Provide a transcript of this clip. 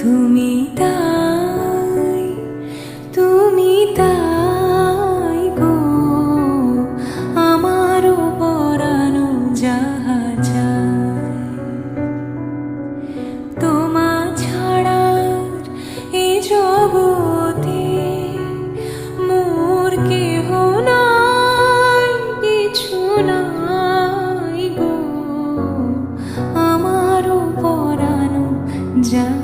তুমি তাই, তুমি তাই গো, আমারও পরানো যাহা চায়। তোমা ছাড়ার এ জগতে মোর কেহ নাই, কিছু নাই গো, আমারও পরানো যাহা